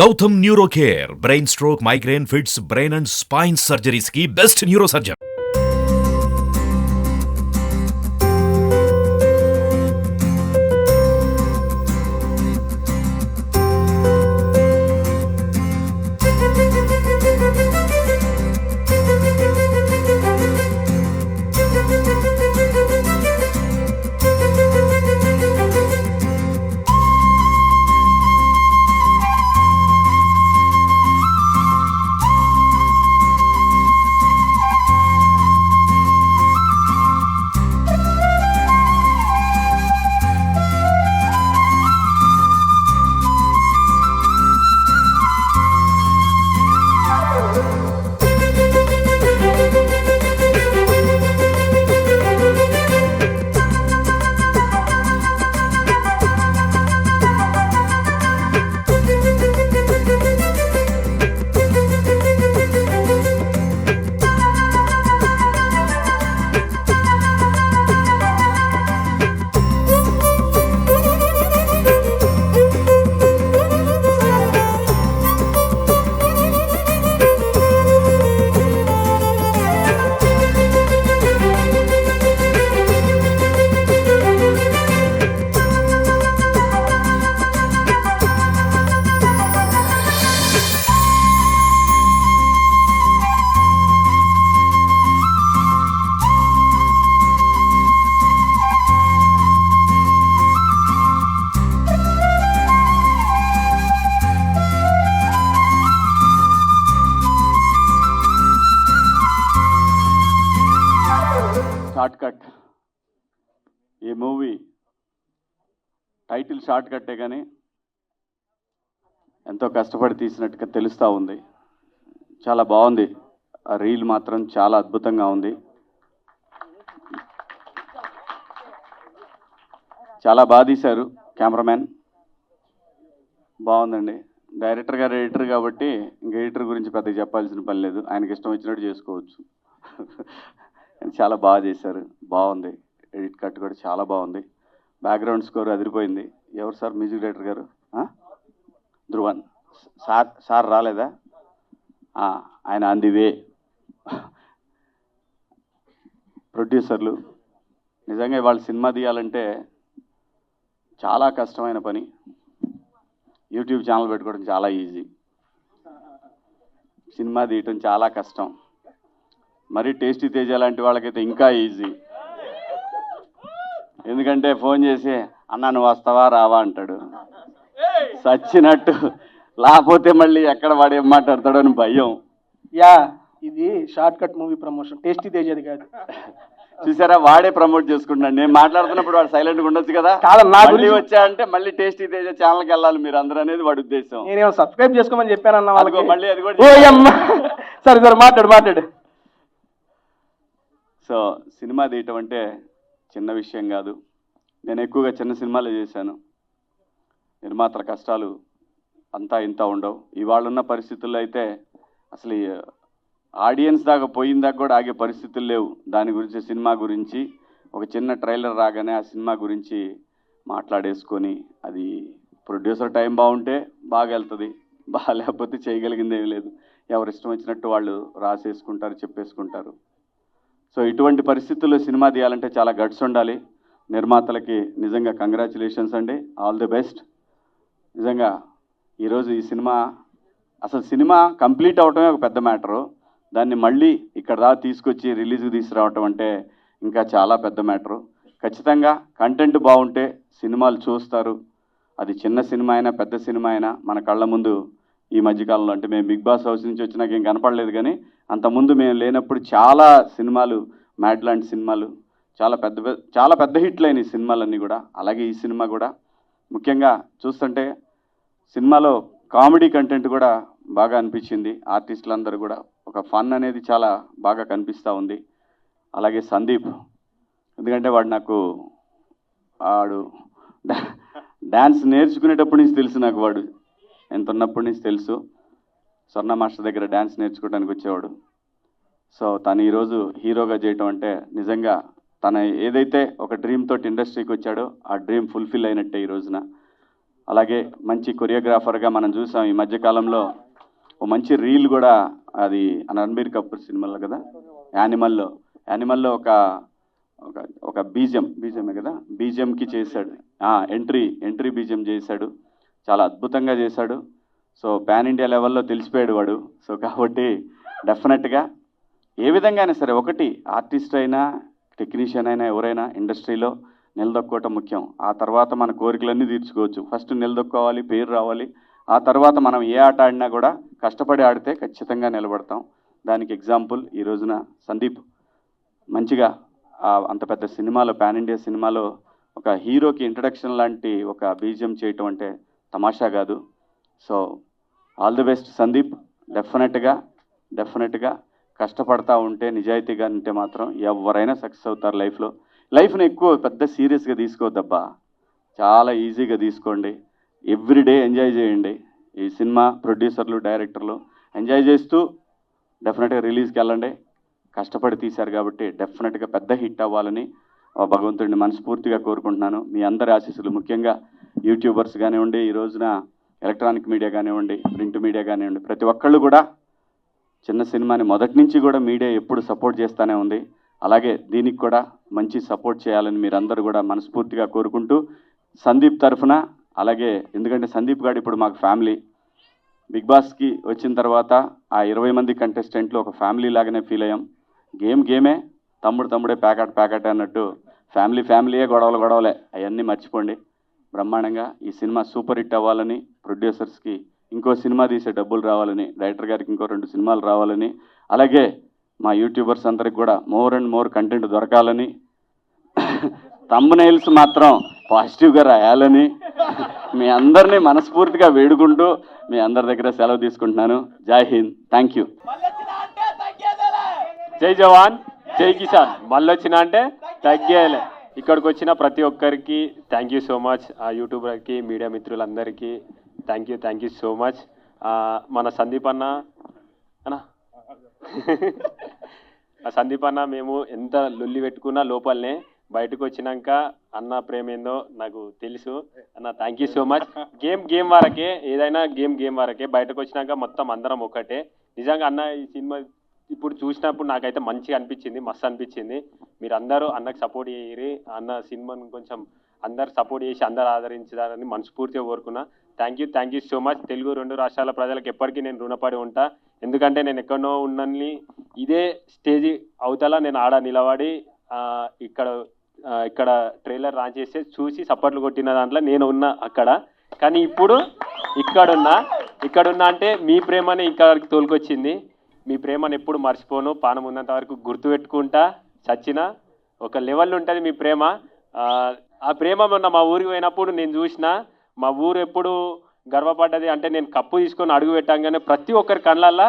Gautam neuro care brain stroke migraine fits brain and spine surgeries కి best neuro surgeon. Short cut. ఈ movie title short కట్టే కానీ ఎంతో కష్టపడి తీసినట్టుగా తెలుస్తూ ఉంది. చాలా బాగుంది. ఆ రీల్ మాత్రం చాలా అద్భుతంగా ఉంది. చాలా బాగా తీశారు. కెమెరామ్యాన్ బాగుందండి. డైరెక్టర్ గారు ఎడిటర్ కాబట్టి ఇంక ఎడిటర్ గురించి పెద్దగా చెప్పాల్సిన పని లేదు. ఆయనకి ఇష్టం వచ్చినట్టు చేసుకోవచ్చు. చాలా బాగా చేశారు. బాగుంది. ఎడిట్ కట్ కూడా చాలా బాగుంది. బ్యాక్గ్రౌండ్ స్కోర్ అదిరిపోయింది. ఎవరు సార్ మ్యూజిక్ డైరెక్టర్ గారు? ధ్రువన్ సార్ రాలేదా? ఆయన ఆన్ ది వే. ప్రొడ్యూసర్లు నిజంగా ఇవాళ సినిమా తీయాలంటే చాలా కష్టమైన పని. యూట్యూబ్ ఛానల్ పెట్టుకోవడం చాలా ఈజీ. సినిమా తీయటం చాలా కష్టం. మరి టేస్టీ తేజ లాంటి వాళ్ళకైతే ఇంకా ఈజీ. ఎందుకంటే ఫోన్ చేసి అన్న నువ్వు వస్తావా రావా అంటాడు. సచ్చినట్టు. లేకపోతే మళ్ళీ ఎక్కడ వాడు ఏం మాట్లాడతాడో అని భయం. ఇది short cut movie promotion. Tasty తేజది కాదు. చూసారా, వాడే ప్రమోట్ చేసుకుంటున్నాడు. నేను మాట్లాడుతున్నప్పుడు వాడు సైలెంట్గా ఉండొచ్చు కదా. మళ్ళీ వచ్చా అంటే మళ్ళీ టేస్టీ తేజ ఛానల్కి వెళ్ళాలి మీరు అందరూ అనేది వాడి ఉద్దేశం. నేనేమో సబ్స్క్రైబ్ చేసుకోమని చెప్పానన్న వాళ్ళకి. మళ్ళీ అది కూడా సరే మాట్లాడు. సో సినిమా తీయటం అంటే చిన్న విషయం కాదు. నేను ఎక్కువగా చిన్న సినిమాలు చేశాను. నిర్మాతల కష్టాలు అంతా ఇంత ఉండవు. ఇవాళ ఉన్న పరిస్థితుల్లో అయితే అసలు ఆడియన్స్ దాకా పోయిన దాకా కూడా ఆగే పరిస్థితులు లేవు. దాని గురించి సినిమా గురించి ఒక చిన్న ట్రైలర్ రాగానే ఆ సినిమా గురించి మాట్లాడేసుకొని అది ప్రొడ్యూసర్ టైం బాగుంటే బాగా వెళ్తుంది, బాగాలేకపోతే చేయగలిగింది ఏమీ లేదు. ఎవరు ఇష్టం వచ్చినట్టు వాళ్ళు రాసేసుకుంటారు, చెప్పేసుకుంటారు. సో ఇటువంటి పరిస్థితుల్లో సినిమా తీయాలంటే చాలా గట్స్ ఉండాలి. నిర్మాతలకి నిజంగా కంగ్రాచులేషన్స్ అండి. All the best. నిజంగా ఈరోజు ఈ సినిమా అసలు సినిమా కంప్లీట్ అవటమే ఒక పెద్ద మ్యాటరు. దాన్ని మళ్ళీ ఇక్కడ దాకా తీసుకొచ్చి రిలీజ్కి తీసుకురావటం అంటే ఇంకా చాలా పెద్ద మ్యాటరు. ఖచ్చితంగా కంటెంట్ బాగుంటే సినిమాలు చూస్తారు. అది చిన్న సినిమా అయినా పెద్ద సినిమా అయినా మన కళ్ళ ముందు ఈ మధ్యకాలంలో అంటే మేము బిగ్ బాస్ హౌస్ నుంచి వచ్చినాక ఏం కనపడలేదు, కానీ అంతకుముందు మేము లేనప్పుడు చాలా సినిమాలు, మ్యాడ్ లాంటి సినిమాలు చాలా పెద్ద హిట్లు అయినాయి సినిమాలన్నీ కూడా. అలాగే ఈ సినిమా కూడా ముఖ్యంగా చూస్తుంటే సినిమాలో కామెడీ కంటెంట్ కూడా బాగా అనిపించింది. ఆర్టిస్టులందరూ కూడా ఒక ఫన్ అనేది చాలా బాగా కనిపిస్తూ ఉంది. అలాగే సందీప్, ఎందుకంటే వాడు డ్యాన్స్ నేర్చుకునేటప్పటి నుంచి తెలుసు నాకు. వాడు ఎంత ఉన్నప్పటి నుంచి తెలుసు. స్వర్ణ మాస్టర్ దగ్గర డ్యాన్స్ నేర్చుకోవడానికి వచ్చేవాడు. సో తను ఈరోజు హీరోగా చేయటం అంటే నిజంగా తన ఏదైతే ఒక డ్రీమ్ తోటి ఇండస్ట్రీకి వచ్చాడో ఆ డ్రీమ్ ఫుల్ఫిల్ అయినట్టే ఈ రోజున. అలాగే మంచి కొరియోగ్రాఫర్గా మనం చూసాం ఈ మధ్యకాలంలో. ఓ మంచి రీల్ కూడా, అది రణబీర్ కపూర్ సినిమాలో కదా, యానిమల్లో ఒక ఒక ఒక బీజిఎమే కదా, బీజిఎంకి చేశాడు. ఎంట్రీ బీజిఎం చేశాడు, చాలా అద్భుతంగా చేశాడు. సో పాన్ ఇండియా లెవెల్లో తెలిసిపోయాడు వాడు. సో కాబట్టి డెఫినెట్గా ఏ విధంగా అయినా సరే, ఒకటి ఆర్టిస్ట్ అయినా టెక్నీషియన్ అయినా ఎవరైనా ఇండస్ట్రీలో నిలదొక్కోవటం ముఖ్యం. ఆ తర్వాత మన కోరికలన్నీ తీర్చుకోవచ్చు. ఫస్ట్ నిలదొక్కోవాలి, పేరు రావాలి. ఆ తర్వాత మనం ఏ ఆట ఆడినా కూడా కష్టపడి ఆడితే ఖచ్చితంగా నిలబడతాం. దానికి ఎగ్జాంపుల్ ఈ రోజున సందీప్ మంచిగా అంత పెద్ద సినిమాలో, పాన్ ఇండియా సినిమాలో ఒక హీరోకి ఇంట్రడక్షన్ లాంటి ఒక బీజిఎం చేయటం అంటే తమాషా కాదు. So all the best Sandeep. డెఫినెట్గా కష్టపడతా ఉంటే, నిజాయితీగా ఉంటే మాత్రం ఎవరైనా సక్సెస్ అవుతారు లైఫ్లో. లైఫ్ని ఎక్కువ పెద్ద సీరియస్గా తీసుకోవద్దబ్బా, చాలా ఈజీగా తీసుకోండి. ఎవ్రీడే ఎంజాయ్ చేయండి. ఈ సినిమా ప్రొడ్యూసర్లు, డైరెక్టర్లు ఎంజాయ్ చేస్తూ డెఫినెట్గా రిలీజ్కి వెళ్ళండి. కష్టపడి తీశారు కాబట్టి డెఫినెట్గా పెద్ద హిట్ అవ్వాలని భగవంతుడిని మనస్ఫూర్తిగా కోరుకుంటున్నాను. మీ అందరి ఆశీస్సులు, ముఖ్యంగా యూట్యూబర్స్ కానివ్వండి, ఈ రోజున ఎలక్ట్రానిక్ మీడియా కానివ్వండి, ప్రింట్ మీడియా కానివ్వండి, ప్రతి ఒక్కళ్ళు కూడా చిన్న సినిమాని మొదటి నుంచి కూడా మీడియా ఎప్పుడు సపోర్ట్ చేస్తూనే ఉంది. అలాగే దీనికి కూడా మంచి సపోర్ట్ చేయాలని మీరందరూ కూడా మనస్ఫూర్తిగా కోరుకుంటూ, సందీప్ తరఫున, అలాగే ఎందుకంటే సందీప్ గారు ఇప్పుడు మాకు ఫ్యామిలీ. బిగ్ బాస్కి వచ్చిన తర్వాత ఆ 20 మంది కంటెస్టెంట్లు ఒక ఫ్యామిలీ లాగానే ఫీల్ అయ్యాం. గేమే, తమ్ముడే ప్యాకెట్ అన్నట్టు ఫ్యామిలీయే గొడవలే, అవన్నీ మర్చిపోండి. బ్రహ్మాండంగా ఈ సినిమా సూపర్ హిట్ అవ్వాలని, ప్రొడ్యూసర్స్కి ఇంకో సినిమా తీసే డబ్బులు రావాలని, డైరెక్టర్ గారికి ఇంకో 2 సినిమాలు రావాలని, అలాగే మా యూట్యూబర్స్ అందరికి కూడా మోర్ అండ్ మోర్ కంటెంట్ దొరకాలని, థంబ్నెయిల్స్ మాత్రం పాజిటివ్గా రాయాలని మీ అందరినీ మనస్ఫూర్తిగా వేడుకుంటూ మీ అందరి దగ్గర సెలవు తీసుకుంటున్నాను. జై హింద్, థ్యాంక్ యూ. జై జవాన్, జై కిసాన్. మళ్ళొచ్చిన అంటే తగ్గేలే. ఇక్కడికి వచ్చిన ప్రతి ఒక్కరికి థ్యాంక్ యూ సో మచ్. ఆ యూట్యూబర్కి, మీడియా మిత్రులందరికీ థ్యాంక్ యూ సో మచ్. మన సందీప్ అన్న మేము ఎంత లొల్లి పెట్టుకున్నా లోపలనే, బయటకు వచ్చినాక అన్న ప్రేమ ఏందో నాకు తెలుసు. అన్న thank you so much. Game వరకే, ఏదైనా గేమ్ వరకే. బయటకు వచ్చినాక మొత్తం అందరం ఒకటే. నిజంగా అన్న ఈ సినిమా ఇప్పుడు చూసినప్పుడు నాకైతే మంచిగా అనిపించింది, మస్తు అనిపించింది. మీరు అందరూ అన్నకు సపోర్ట్ చేయరి, అన్న సినిమాను కొంచెం అందరు సపోర్ట్ చేసి అందరు ఆదరించాలని మనస్ఫూర్తిగా కోరుకున్నా. Thank you so much. Telugu 2 రాష్ట్రాల ప్రజలకు ఎప్పటికీ నేను రుణపడి ఉంటా. ఎందుకంటే నేను ఎక్కడో ఉన్నని ఇదే స్టేజ్ అవతల నేను ఆడ నిలబడి ఇక్కడ ట్రైలర్ లాంచ్ చేస్తే చూసి సపోర్ట్లు కొట్టిన దాంట్లో నేను ఉన్నా అక్కడ. కానీ ఇప్పుడు ఇక్కడున్నా అంటే మీ ప్రేమని ఇక్కడికి తోలుకొచ్చింది. మీ ప్రేమను ఎప్పుడు మర్చిపోను, పానం ఉన్నంత వరకు గుర్తుపెట్టుకుంటా. చచ్చిన ఒక లెవెల్ ఉంటుంది మీ ప్రేమ. ఆ ప్రేమ మొన్న మా ఊరికి పోయినప్పుడు నేను చూసిన, మా ఊరు ఎప్పుడు గర్వపడ్డది అంటే నేను కప్పు తీసుకొని అడుగు పెట్టంగానే ప్రతి ఒక్కరి కళ్ళల్లో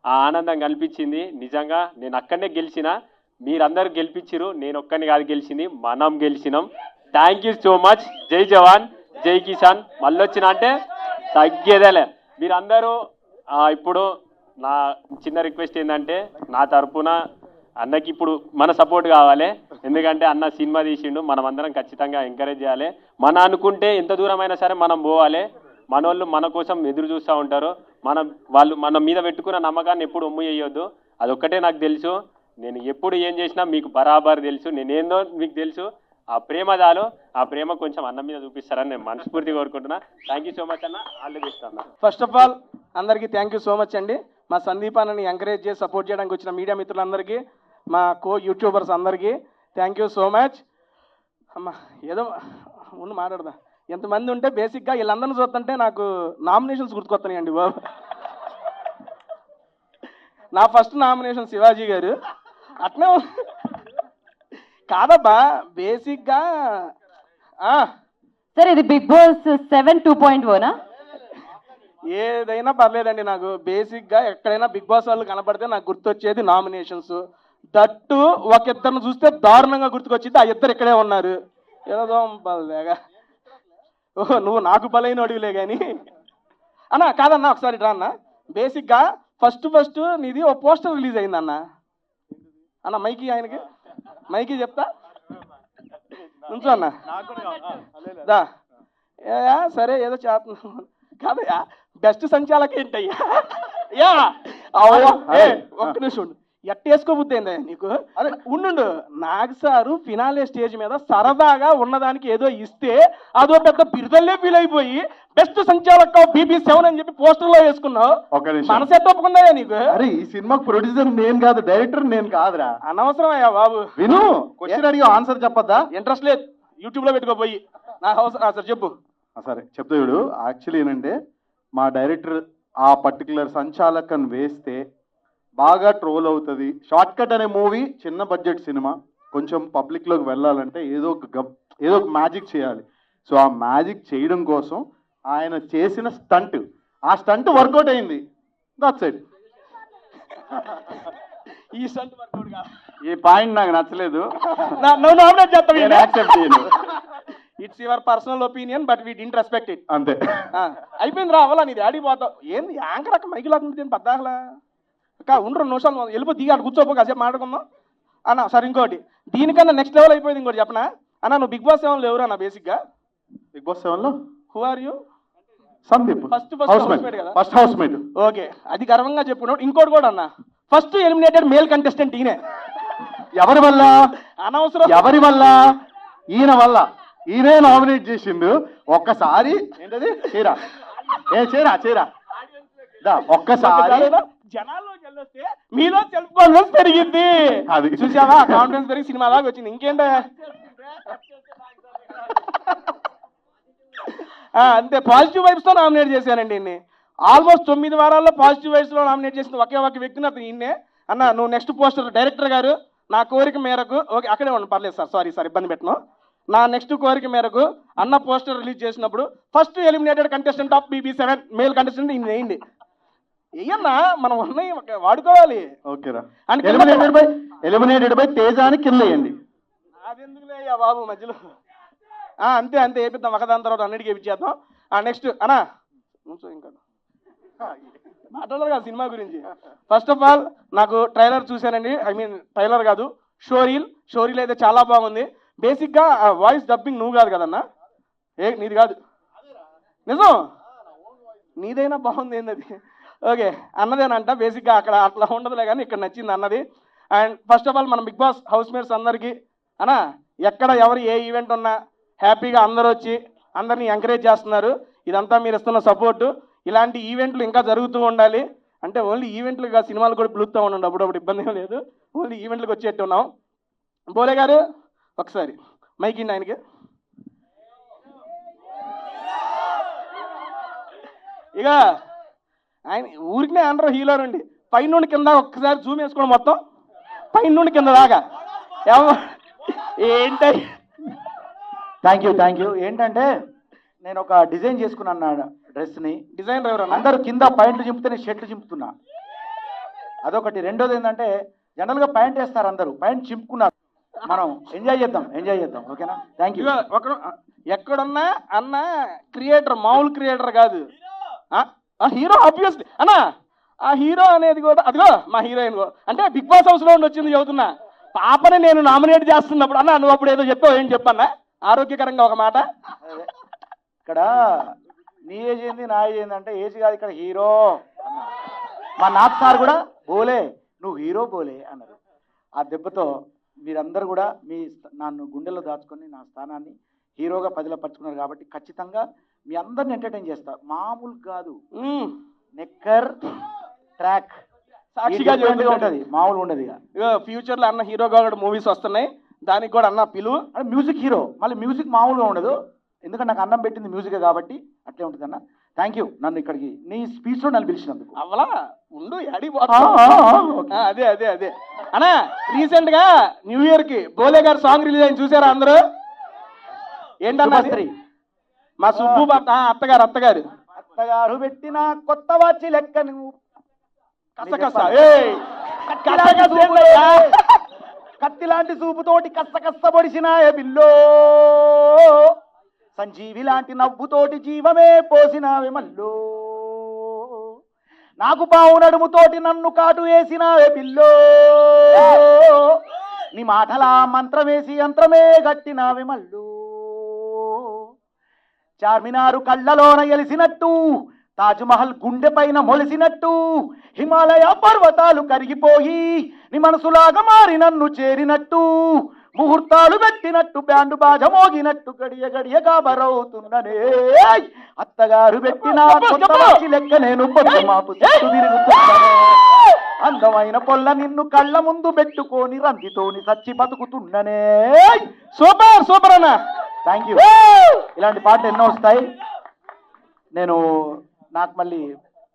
ఆ ఆనందం కనిపించింది. నిజంగా నేను అక్కడనే గెలిచిన, మీరందరూ గెలిపించిరు, నేను ఒక్కరిని కాదు గెలిచింది, మనం గెలిచినాం. Thank you so much. జై జవాన్, జై కిసాన్. మళ్ళొచ్చిన అంటే తగ్గేదేలే. మీరందరూ ఇప్పుడు నా చిన్న రిక్వెస్ట్ ఏంటంటే, నా తరపున అన్నకి ఇప్పుడు మన సపోర్ట్ కావాలి. ఎందుకంటే అన్న సినిమా తీసిండు, మనం అందరం ఖచ్చితంగా ఎంకరేజ్ చేయాలి. మన అనుకుంటే ఎంత దూరమైనా సరే మనం పోవాలి. మనోళ్ళు మన కోసం ఎదురు చూస్తూ ఉంటారు. వాళ్ళు మన మీద పెట్టుకున్న నమ్మకాన్ని ఎప్పుడు ఒమ్ము చేయొద్దు. అదొక్కటే నాకు తెలుసు. నేను ఎప్పుడు ఏం చేసినా మీకు బరాబర్ తెలుసు, నేనేందో మీకు తెలుసు. ఆ ప్రేమ చాలు, ఆ ప్రేమ కొంచెం అన్న మీద చూపిస్తారని నేను మనస్ఫూర్తిగా కోరుకుంటున్నా. థ్యాంక్ యూ సో మచ్ అన్న, ఆల్ ది బెస్ట్ అన్న. ఫస్ట్ ఆఫ్ ఆల్ అందరికీ థ్యాంక్ యూ సో మచ్ అండి. మా సందీప్ అన్నని ఎంకరేజ్ చేసి సపోర్ట్ చేయడానికి వచ్చిన మీడియా మిత్రులందరికీ, మా యూట్యూబర్స్ అందరికీ థ్యాంక్ యూ సో మచ్. అమ్మ ఏదో ముందు మాట్లాడదా, ఎంతమంది ఉంటే బేసిక్గా వీళ్ళందరినీ చూస్తుంటే నాకు నామినేషన్స్ గుర్తుకొస్తున్నాయండి బాబు. నా ఫస్ట్ నామినేషన్ శివాజీ గారు. అట్నే కాదబ్బా, బేసిక్గా సార్ ఇది బిగ్ బాస్ 7 2.0నా? ఏదైనా పర్లేదండి. నాకు బేసిక్గా ఎక్కడైనా బిగ్ బాస్ వాళ్ళు కనపడితే నాకు గుర్తొచ్చేది నామినేషన్స్. దట్టు ఒక ఇద్దరిని చూస్తే దారుణంగా గుర్తుకొచ్చింది. ఆ ఇద్దరు ఇక్కడే ఉన్నారు. ఏదో బలేగా, ఓహో నువ్వు నాకు బలైన అడిగిలే కానీ అన్న. కాదన్నా ఒకసారి రా అన్న. బేసిక్గా ఫస్ట్ నీది ఓ పోస్టర్ రిలీజ్ అయిందన్న. అన్న మైకి, ఆయనకి మైకి చెప్తా నుంచో అన్న. దా సరే ఏదో చేస్తున్నాను కాదయ్యా, బెస్ట్ సంచాలక ఏంటయ్యా? యా అవయ్యా, ఒక్క నిమిషం ఉండు. ఎట్టేసుకోబుద్ది ఏందయ్యా నీకు? అరే ఉండు, నాగ్ సారు ఫినాలే స్టేజ్ మీద సరదాగా ఉన్నదానికి ఏదో ఇస్తే అదో పెద్ద బిరుదల్లే ఫీల్ అయిపోయి బెస్ట్ సంచాలక BB7 అని చెప్పి పోస్టర్లో వేసుకున్నావు. మనసెట్ ఒప్పుకుందాయా నీకు? అరే ఈ సినిమాకి ప్రొడ్యూసర్ నేను కాదు, డైరెక్టర్ నేను కాదురా. అనవసరమయ్యా బాబు. విను, క్వశ్చన్ అడిగి ఆన్సర్ చెప్పద్దా? ఇంట్రెస్ట్ లేదు, యూట్యూబ్లో పెట్టుకోపోయి. నా హౌస్ సార్ చెప్పు. సరే చెప్తా చూడు. యాక్చువల్లీ ఏంటంటే మా డైరెక్టర్ ఆ పర్టికులర్ సంచాలకన్ వేస్తే బాగా ట్రోల్ అవుతుంది. షార్ట్ కట్ అనే మూవీ చిన్న బడ్జెట్ సినిమా, కొంచెం పబ్లిక్లోకి వెళ్ళాలంటే ఏదో ఒక మ్యాజిక్ చేయాలి. సో ఆ మ్యాజిక్ చేయడం కోసం ఆయన చేసిన స్టంట్, ఆ స్టంట్ వర్కౌట్ అయింది. That's it. ఈ స్టంట్ వర్కౌట్ కాదు. ఈ పాయింట్ నాకు నచ్చలేదు. నువ్వు నామినేట్ చేస్తావు. నేను యాక్సెప్ట్ చేయను. It's your personal opinion but we didn't respect it. అంతే. అయిపోయింది రా, అవ్వాలా నీది ఆడిపోతావు. ఏంది యాంకర్ అక్క మైకి లాక్కుంటుంది పద్దాకలా? ఉండు 2 నిమిషాలు వెళ్ళిపో, దిగి అటు కూర్చోపో, కాసేపు మాట్లాడుకుందాం అన్న. సరే ఇంకోటి, దీనికన్నా నెక్స్ట్ లెవెల్ అయిపోయింది. ఇంకోటి చెప్పనా అన్న, నువ్వు బిగ్ బాస్ 7లో ఎవరు అన్న? బేసిక్గా బిగ్ బాస్ 7లో who are you? Sandeep. First housemate కదా? First housemate. ఓకే, అది గర్వంగా చెప్పుకున్నాడు. ఇంకోటి కూడా అన్న, ఫస్ట్ ఎలిమినేటెడ్ మేల్ కంటెస్టెంట్ ఈయనే. ఎవరి వల్ల? అనవసరం. ఎవరి వల్ల? ఈయన వల్ల. ఈయనే నామినేట్ చేసిండు. ఒక్కసారి ఏంటది చీరా చీరా ఒక్కసారి జనాల్లోకి వెళ్ళొస్తే మీలో సెల్ఫ్ కాన్ఫిడెన్స్ పెరిగింది. అది చూసావా, కాన్ఫిడెన్స్ పెరిగి సినిమా దాకా వచ్చింది. ఇంకేంటే అంతే, పాజిటివ్ వైబ్స్ తో నామినేట్ చేశానండి ఇన్ని. ఆల్మోస్ట్ 9 వారాల్లో పాజిటివ్ వైబ్స్ లో నామినేట్ చేసిన ఒకే ఒక వ్యక్తిని అతను ఈయన్నే. అన్న నువ్వు నెక్స్ట్ పోస్టర్ డైరెక్టర్ గారు నా కోరిక మేరకు, ఓకే అక్కడే ఉండి పర్లేదు సార్, సారీ ఇబ్బంది పెట్టను. నా నెక్స్ట్ కోరిక మేరకు అన్న పోస్టర్ రిలీజ్ చేసినప్పుడు first eliminated contestant of BB7 male contestant ఈయన వేయండి. ఏయన్నా మనం ఉన్నాయి వాడుకోవాలి. ఓకేరా. ఎలిమినేటెడ్ బై తేజాని కింద వేయండి. అదెందుకులే అయ్యా బాబు మధ్యలో. అంతే వేపిద్దాం, ఒకదాని తర్వాత అన్నిటికీ వేపించేద్దాం. నెక్స్ట్ అన్నా ఇంకా మాట్లాడాలి కదా సినిమా గురించి. ఫస్ట్ ఆఫ్ ఆల్ నాకు ట్రైలర్ చూశానండి, ట్రైలర్ కాదు షోరీల్ అయితే చాలా బాగుంది. బేసిక్గా వాయిస్ డబ్బింగ్ నువ్వు కాదు కదన్నా, నీది కాదు, నిజం నీదైనా బాగుంది ఏంది. ఓకే అన్నదేనంట. బేసిక్గా అక్కడ అట్లా ఉండదులే కానీ ఇక్కడ నచ్చింది అన్నది. అండ్ ఫస్ట్ ఆఫ్ ఆల్ మన బిగ్ బాస్ హౌస్ మేట్స్ అందరికీ అన్నా, ఎక్కడ ఎవరు ఏ ఈవెంట్ ఉన్నా హ్యాపీగా అందరూ వచ్చి అందరినీ ఎంకరేజ్ చేస్తున్నారు. ఇదంతా మీరు ఇస్తున్న సపోర్టు. ఇలాంటి ఈవెంట్లు ఇంకా జరుగుతూ ఉండాలి. అంటే ఓన్లీ ఈవెంట్లుగా సినిమాలు కూడా పిలుస్తూ ఉండండి, అప్పుడప్పుడు ఇబ్బంది ఏం లేదు. ఓన్లీ ఈవెంట్లకు వచ్చేట్టు ఉన్నాం. బోలే గారు ఒకసారి మైక్ ఇండి ఆయనకి. ఇక ఆయన ఊరికినే అనరు హీరో నుండి పైన నుండి కింద ఒక్కసారి జూమ్ వేసుకోండి, మొత్తం పైన నుండి కింద దాకా. ఏంటి? Thank you. ఏంటంటే నేను ఒక డిజైన్ చేసుకున్నాను డ్రెస్ని. డిజైన్ ఎవరు? అందరూ కింద ప్యాంట్లు చింపితే నేను షర్ట్లు చింపుతున్నా, అదొకటి. రెండోది ఏంటంటే జనరల్గా ప్యాంట్ వేస్తారు, అందరూ ప్యాంట్ చింపుకున్నారు. మనం ఎంజాయ్ చేద్దాం. ఓకేనా? Thank you. ఒకడు ఎక్కడున్నా అన్న క్రియేటర్, మామూలు క్రియేటర్ కాదు, హీరో ఆబ్వియస్లీ అన్న. ఆ హీరో అనేది కూడా అదిగో మా హీరోయిన్ అంటే బిగ్ బాస్ హౌస్లో ఉండి వచ్చింది చదువుతున్నా పాపని నేను నామినేట్ చేస్తున్నప్పుడు అన్న నువ్వు అప్పుడు ఏదో చెప్పావు, ఏం చెప్పన్నా ఆరోగ్యకరంగా ఒక మాట. ఇక్కడ నీ ఏజ్ ఏంది నా ఏజ్ ఏంది అంటే ఏజ్ కాదు, ఇక్కడ హీరో. మా నాథ్ సార్ కూడా బోలే నువ్వు హీరో బోలే అన్నారు. ఆ దెబ్బతో మీరందరూ కూడా నన్ను గుండెల్లో దాచుకొని నా స్థానాన్ని హీరోగా పదిలపరుచుకున్నారు. కాబట్టి ఖచ్చితంగా మీ అందరిని ఎంటర్టైన్ చేస్తా, మామూలు కాదు. నెక్కర్ ట్రాక్ సాక్షిగా ఉంటుంది, మామూలు ఉండదు. ఇక ఫ్యూచర్లో అన్న హీరోగా కూడా మూవీస్ వస్తున్నాయి, దానికి కూడా అన్న పిలువు. అంటే మ్యూజిక్ హీరో, మళ్ళీ మ్యూజిక్ మామూలుగా ఉండదు, ఎందుకంటే నాకు అన్నం పెట్టింది మ్యూజికే కాబట్టి అట్లే ఉంటుంది అన్న. థ్యాంక్ యూ నన్ను ఇక్కడికి నీ స్పీచ్లో నన్ను పిలిచినందుకు. అవలా ఉండు అదే అన్నా. రీసెంట్గా న్యూ ఇయర్కి బోలే గారు సాంగ్ రిలీజ్ అయింది, చూసారా అందరూ? ఏంటన్నా మా సుబ్బు అత్తగారు పెట్టిన కొత్త వాచి లెక్క నువ్వు కత్తి లాంటి చూపుతోటి కస్త పొడిసినాయే బిల్లో, సంజీవి లాంటి నవ్వుతోటి జీవమే పోసినావే మల్లో, నాకు పావు నడుముతోటి నన్ను కాటు వేసినావే బిల్లో, నీ మాటలా మంత్రమేసి యంత్రమే గట్టినావే మల్లో, చార్మినారు కళ్ళలోన ఎలిసినట్టు, తాజ్మహల్ గుండె పైన మొలిసినట్టు, హిమాలయ పర్వతాలు కరిగిపోయి నీ మనసులాగా మారి నన్ను చేరినట్టు, ముహూర్తాలు పెట్టినట్టు బ్యాండు బాజ మోగినట్టు గడియ గడియ గాబరవుతున్ననే, అత్తగారు పెట్టిన కొత్త మంచి లెక్క నేను పొద్దు మాపు చుట్టూ తిరుగుతున్నానే, అందమైన పొల్ల నిన్ను కళ్ళ ముందు పెట్టుకొని రందితోని సచ్చి బతుకుతున్ననే. సూపర్ సూపర్ అన్న. Thank you. ఇలాంటి పాటలు ఎన్నో వస్తాయి. నేను నాకు మళ్ళీ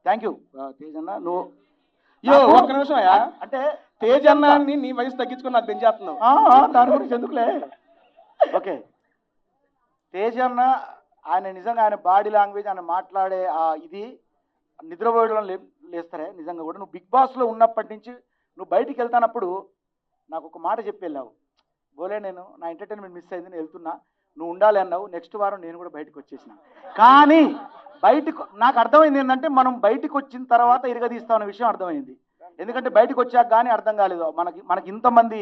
థ్యాంక్ యూ తేజ్ అన్న. నువ్వు ఒక్క నిమిషం అయ్యా, అంటే తేజ్ అన్న అని నీ వయసు తగ్గించుకుని నాకు పెంచేస్తున్నావు. దాని గురించి ఎందుకులే. ఓకే, తేజ్ అన్న ఆయన నిజంగా ఆయన బాడీ లాంగ్వేజ్, ఆయన మాట్లాడే ఇది నిద్రపోయడం లేస్తారే నిజంగా కూడా. నువ్వు బిగ్ బాస్లో ఉన్నప్పటి నుంచి నువ్వు బయటికి వెళ్తానప్పుడు నాకు ఒక మాట చెప్పి వెళ్ళావు, బోలే నేను నా ఎంటర్టైన్మెంట్ మిస్ అయింది, నేను వెళ్తున్నా, నువ్వు ఉండాలి అన్నావు. నెక్స్ట్ వారం నేను కూడా బయటకు వచ్చేసిన. కానీ బయటకు నాకు అర్థమైంది ఏంటంటే మనం బయటకు వచ్చిన తర్వాత ఇరగదీస్తామన్న విషయం అర్థమైంది. ఎందుకంటే బయటకు వచ్చాక కానీ అర్థం కాలేదు మనకి ఇంతమంది